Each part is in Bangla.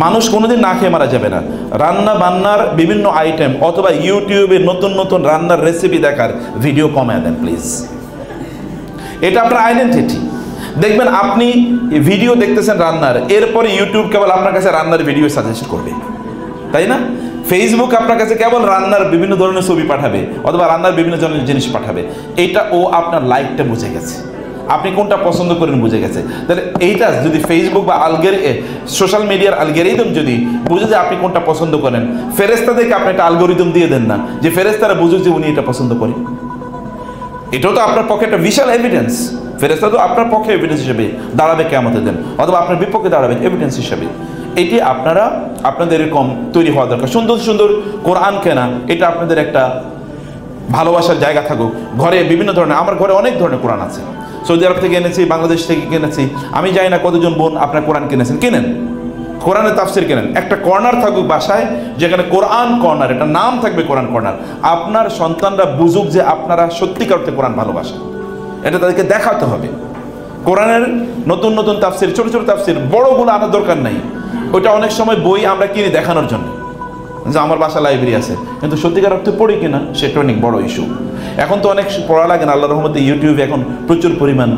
মানুষ কোনোদিন না খেয়ে মারা যাবে না। রান্না বান্নার বিভিন্ন আইটেম অথবা ইউটিউবে নতুন নতুন রান্নার রেসিপি দেখার ভিডিও কমায় দেন প্লিজ। এটা আপনার আইডেন্টিটি। দেখবেন আপনি ভিডিও দেখতেছেন রান্নার, এরপরে ইউটিউব কেবল আপনার কাছে রান্নার ভিডিও সাজেস্ট করবে, তাই না? ফেসবুক আপনার কাছে কেবল রান্নার বিভিন্ন ধরনের ছবি পাঠাবে অথবা রান্নার বিভিন্ন ধরনের জিনিস পাঠাবে। এটা ও আপনার লাইকটা বুঝে গেছে, আপনি কোনটা পছন্দ করেন বুঝে গেছে। তাহলে এইটা যদি ফেসবুক বা সোশ্যাল মিডিয়ার অ্যালগরিদম যদি বুঝে যে আপনি কোনটা পছন্দ করেন, ফেরেশতাদেরকে আপনি একটা অ্যালগরিদম দিয়ে দেন না যে ফেরেশতারা বুঝুক যে উনি এটা পছন্দ করে। এটাও তো আপনার পক্ষে একটা বিশাল এভিডেন্স। ফেরেশতা তো আপনার পক্ষে এভিডেন্স হিসেবে দাঁড়াবে কিয়ামতের দিন, অথবা আপনার বিপক্ষে দাঁড়াবে এভিডেন্স হিসেবে। এটি আপনাদের এরকম তৈরি হওয়া দরকার। সুন্দর সুন্দর কোরআন কেনা, এটা আপনাদের একটা ভালোবাসার জায়গা থাকুক। ঘরে বিভিন্ন ধরনের, আমার ঘরে অনেক ধরনের কোরআন আছে। সৌদি আরব থেকে এনেছি, বাংলাদেশ থেকে কিনেছি, আমি জানি না কতজন বোন আপনার কোরআন কিনেছেন। কিনেন, কোরআনের তাফসির কেনেন। একটা কর্নার থাকুক বাসায় যেখানে কোরআন কর্নার, এটা নাম থাকবে কোরআন কর্নার। আপনার সন্তানরা বুঝুক যে আপনারা সত্যিকার অর্থে কোরআন ভালোবাসেন, এটা তাদেরকে দেখাতে হবে। কোরআনের নতুন নতুন তাফসির, ছোট ছোট তাফসির, বড়গুলো আনার দরকার নাই। ওইটা অনেক সময় বই আমরা কিনি দেখানোর জন্য যে আমার বাসা লাইব্রেরি আছে, কিন্তু সত্যিকার অর্থে পড়ি কিনা সেটা অনেক বড় ইস্যু। এখন তো অনেক পড়া লাগে না, আল্লাহর রহমতে ইউটিউবে এখন প্রচুর পরিমাণ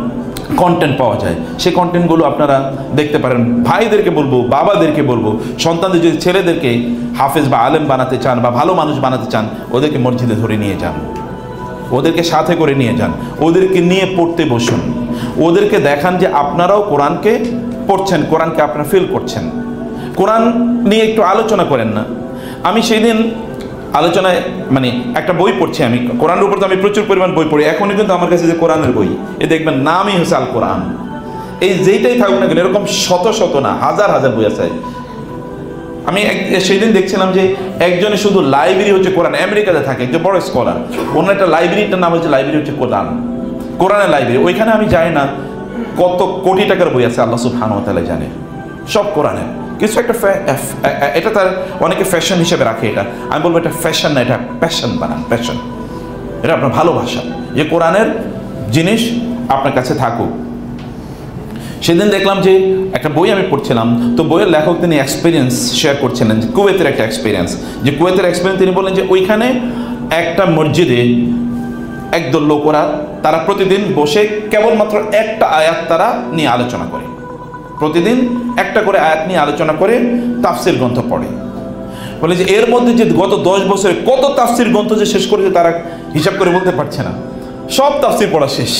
কন্টেন্ট পাওয়া যায়। সেই কন্টেন্টগুলো আপনারা দেখতে পারেন। ভাইদেরকে বলবো, বাবাদেরকে বলবো, সন্তানদের যদি ছেলেদেরকে হাফেজ বা আলেম বানাতে চান বা ভালো মানুষ বানাতে চান, ওদেরকে মসজিদে ধরে নিয়ে যান, ওদেরকে সাথে করে নিয়ে যান, ওদেরকে নিয়ে পড়তে বসুন, ওদেরকে দেখান যে আপনারাও কোরআনকে পড়ছেন, কোরআনকে আপনারা ফিল করছেন। কোরআন নিয়ে একটু আলোচনা করেন না। আমি সেই দিন আলোচনায় একটা বই পড়ছি, আমি কোরআনের উপর তো আমি প্রচুর পরিমাণ বই পড়ি। এখনই কিন্তু আমার কাছে যে কোরআনের বই, এ দেখবেন নামই হচ্ছে আল কোরআন। এই যেইটাই থাকুক না কেন, এরকম শত শত না হাজার হাজার বই আছে। আমি সেই দিন দেখছিলাম যে একজনে শুধু লাইব্রেরি হচ্ছে কোরআন, আমেরিকাতে থাকে, একজন বড় স্কলার, ওনার একটা লাইব্রেরিটার নাম হচ্ছে লাইব্রেরি হচ্ছে কোরআন, কোরআনের লাইব্রেরি। ওইখানে আমি জানি না কত কোটি টাকার বই আছে, আল্লাহ সুবহানাহু ওয়া তাআলা জানে, সব কোরআনের। কিছু একটা এটা তার অনেকে ফ্যাশন হিসেবে রাখে, এটা আমি বলবো এটা ফ্যাশন না, এটা প্যাশন বানান, প্যাশন। এটা আপনার ভালোবাসা যে কোরআনের জিনিস আপনার কাছে থাকুক। সেদিন দেখলাম যে একটা বই আমি পড়ছিলাম, তো বইয়ের লেখক তিনি এক্সপিরিয়েন্স শেয়ার করছিলেন, কুয়েতের একটা এক্সপিরিয়েন্স। যে কুয়েতের এক্সপিরিয়েন্স তিনি বললেন যে ওইখানে একটা মসজিদে একদল লোকরা তারা প্রতিদিন বসে কেবলমাত্র একটা আয়াত তারা নিয়ে আলোচনা করে, প্রতিদিন একটা করে আয়াত নিয়ে আলোচনা করে তাফসির গ্রন্থ পড়ে। বলে যে এর মধ্যে যে গত 10 বছরে কত তাফসির গ্রন্থ যে শেষ করেছে তারা হিসাব করে বলতে পারছে না, সব তাফসির পড়া শেষ।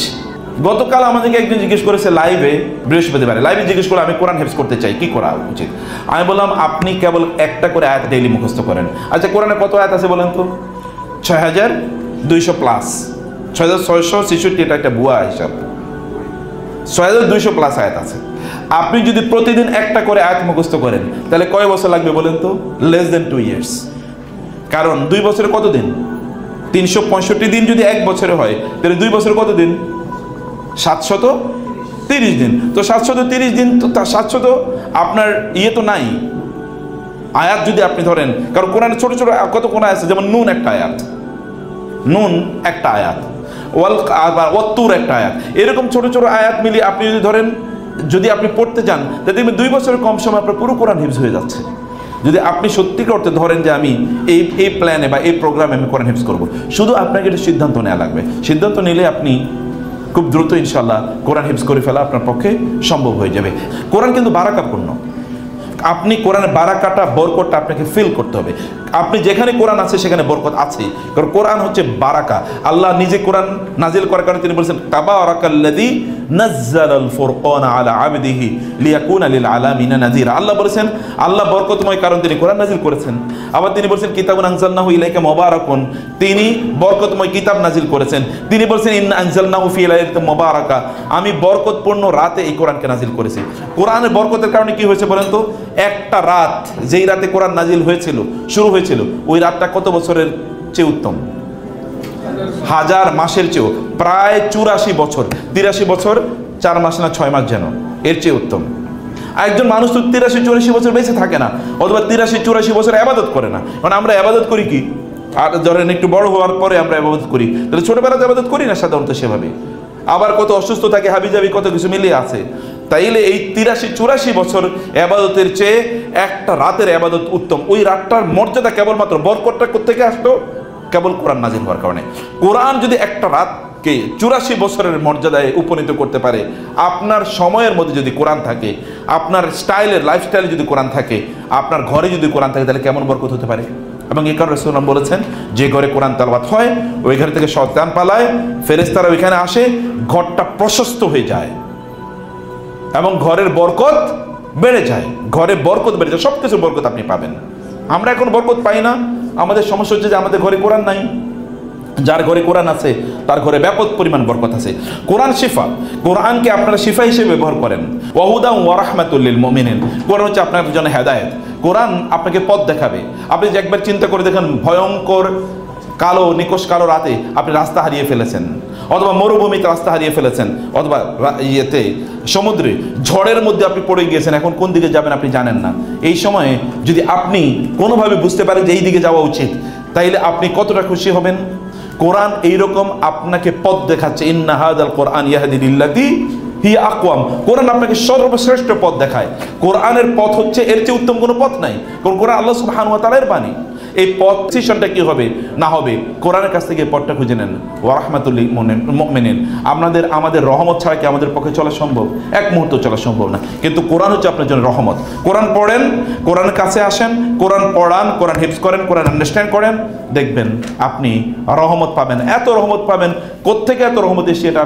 গতকাল আমাদেরকে একজন জিজ্ঞেস করেছে লাইভে, বৃহস্পতিবারে লাইভে জিজ্ঞেস করে আমি কোরআন হেফজ করতে চাই, কি করা উচিত? আমি বললাম আপনি কেবল একটা করে আয়াত ডেইলি মুখস্থ করেন। আচ্ছা কোরআনে কত আয়াত আছে বলেন তো? 6200 প্লাস, 6666, এটা একটা ভুয়া হিসাব। 6200 প্লাস আয়াত আছে। আপনি যদি প্রতিদিন একটা করে আয়াত মুখস্থ করেন তাহলে কয় বছর লাগবে বলেন তো? Less than 2 years. কারণ 2 বছরে কত দিন? 365 দিন যদি 1 বছরে হয় তাহলে 2 বছরে কত দিন? 730 দিন। তো 730 দিন তো 700 তো আপনার তো নাই আয়াত যদি আপনি ধরেন। কারণ কোরআনে ছোট ছোট কত কোন আয়াত আছে, যেমন নুন একটা আয়াত, নুন একটা আয়াত, ওয়াত্তুর একটা আয়াত, এরকম ছোট ছোট আয়াত মিলিয়ে আপনি যদি ধরেন, যদি আপনি পড়তে যান তাহলে দেখবেন 2 বছরের কম সময় আপনার পুরো কোরআন হিফজ হয়ে যাচ্ছে। যদি আপনি সত্যি করতে ধরেন যে আমি এই প্ল্যানে বা এই প্রোগ্রামে আমি কোরআন হিফজ করবো, শুধু আপনাকে এটা সিদ্ধান্ত নেওয়া লাগবে। সিদ্ধান্ত নিলে আপনি খুব দ্রুত ইনশাল্লাহ কোরআন হিফজ করে ফেলা আপনার পক্ষে সম্ভব হয়ে যাবে। কোরআন কিন্তু বারাকাপূর্ণ। আপনি কোরআনের বারাকাটা, বরকতটা আপনাকে ফিল করতে হবে। আপনি যেখানে কোরআন আছে সেখানে বরকত আছে, কারণ কোরআন হচ্ছে বারাকা। আল্লাহ নিজে কোরআন নাজিল করার কারণে তিনি বলেছেন তাবারাকাল্লাযী নাযালাল ফুরকানা আলা আবদিহি লিয়াকুনা লিল আলামিনা নাযীরা। আল্লাহ বলেছেন আল্লাহ বরকতময় কারণ তিনি কোরআন নাজিল করেছেন। আবার তিনি বলেছেন কিতাবুন আনজালনাহু ইলাইকা মুবারাকুন, তিনি বরকতময় কিতাব নাজিল করেছেন। তিনি বলেছেন ইন্না আনজালনাহু ফি লাইলাতিন মুবারাকা, আমি বরকতপূর্ণ রাতে এই কোরআনকে নাজিল করেছি। কোরআনের বরকতের কারণে কি হয়েছে বলেন তো? একটা রাত, যেই রাতে কোরআন নাজিল হয়েছিল, শুরু হয়েছিল, ওই রাতটা কত বছরের চেয়ে উত্তম? 1000 মাসের চেয়েও, প্রায় 84 বছর, 83 বছর 4 মাস না 6 মাস যেন, এর চেয়ে উত্তম। আর একজন মানুষ তো 83-84 বছর বেঁচে থাকে না, অথবা 83-84 বছর আবাদত করে না। কারণ আমরা আবাদত করি কি, আর ধরেন একটু বড় হওয়ার পরে আমরা আবাদত করি, তাহলে ছোটবেলাতে আবাদত করি না সাধারণত সেভাবে। আবার কত অসুস্থ থাকে, হাবিজাবি কত কিছু মিলিয়ে আছে। তাইলে এই 83-84 বছর এবাদতের চেয়ে একটা রাতের এবাদত উত্তম। ওই রাতটার মর্যাদা কেবলমাত্র বরকতটা কোত্থেকে আসলো? কেবল কোরআন নাজিল হওয়ার কারণে। কোরআন যদি একটা রাতকে 84 বছরের মর্যাদায় উপনীত করতে পারে, আপনার সময়ের মধ্যে যদি কোরআন থাকে, আপনার স্টাইলের লাইফস্টাইলে যদি কোরআন থাকে, আপনার ঘরে যদি কোরআন থাকে, তাহলে কেমন বরকত হতে পারে? এবং এই কারণে রাসূলুল্লাহ বলেছেন, যে ঘরে কোরআন তেলাওয়াত হয় ওই ঘর থেকে শয়তান পালায়, ফেরেশতারা ওইখানে আসে, ঘরটা প্রশস্ত হয়ে যায় এবং ঘরের বরকত বেড়ে যায়। ঘরে বরকত বেড়ে যায়, সব কিছু বরকত আপনি পাবেন। আমরা এখন বরকত পাই না। আমাদের সমস্যা হচ্ছে যে আমাদের ঘরে কোরআন নাই। যার ঘরে কোরআন আছে তার ঘরে ব্যাপক পরিমাণ বরকত আছে। কোরআন শিফা, কোরআনকে আপনারা শিফা হিসেবে ব্যবহার করেন। ওয়াহুদা ওয়া রাহমাতুল লিল মুমিনিন, কোরআন হচ্ছে আপনার জন্য হেদায়েত। কোরআন আপনাকে পথ দেখাবে। আপনি যে একবার চিন্তা করে দেখেন, ভয়ঙ্কর কালো নিকশ কালো রাতে আপনি রাস্তা হারিয়ে ফেলেছেন, অথবা মরুভূমিতে রাস্তা হারিয়ে ফেলেছেন, অথবা ইয়েতে সমুদ্রে ঝড়ের মধ্যে আপনি পড়ে গিয়েছেন, এখন কোন দিকে যাবেন আপনি জানেন না। এই সময়ে যদি আপনি কোনোভাবে বুঝতে পারেন যে এই দিকে যাওয়া উচিত, তাইলে আপনি কতটা খুশি হবেন। কোরআন এইরকম আপনাকে পথ দেখাচ্ছে। ইন্না হাযাল কোরআন ইয়াহদি লিল্লাতী হিয়া আকওয়াম। কোরআন আপনাকে সর্বশ্রেষ্ঠ পথ দেখায়। কোরআনের পথ হচ্ছে, এর চেয়ে উত্তম কোনো পথ নাই। কারণ কোরআন আল্লাহ সুবহানাহু ওয়া তাআলার বাণী। এই পথ ডিসিশনটা কি হবে না হবে, কোরআনের কাছ থেকে পথটা খুঁজে নেন। ওয়া রাহমাতুল লিল মুমিনিন, আমাদের রহমত ছাড়া কি আমাদের পক্ষে চলা সম্ভব? এক মুহূর্ত চলা সম্ভব না। কিন্তু কোরআন হচ্ছে আপনার জন্য রহমত। কোরআন পড়েন, কোরআনের কাছে আসেন, কোরআন পড়ান, কোরআন হিফজ করেন, কোরআন আন্ডারস্ট্যান্ড করেন, দেখবেন আপনি রহমত পাবেন। এত রহমত পাবেন, কোত্থেকে এত রহমত এসে এটা